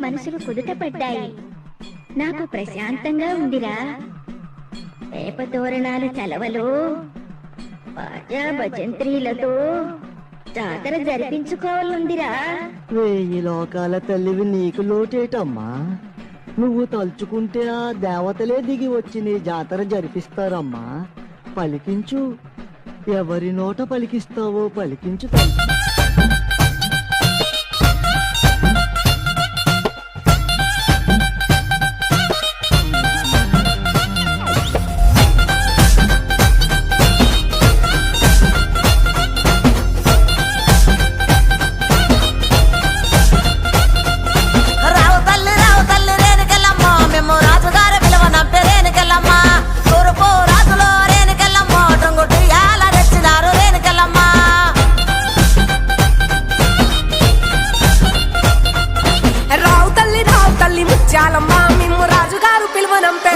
మనసులు కుదుట పడ్డాయి. నాకు ప్రశాంతంగా ఉందిరా. వేప తోరణాలు చలవలు బాజా భజంత్రీలతో జాతర జరిపించుకోవాలందిరా. 1000 లోకాల తల్లివి నీకు లోటేటమ్మా. నువ్వు తలుచుకుంటే ఆ దేవతలే దిగి వచ్చి నీ జాతర జరిపిస్తారమ్మా. పలికించు, ఎవరి నోట పలికిస్తావో పలికించు తల్లి. ముత్యాలమ్మ మిమ్ము రాజుగారు పిలువనంపే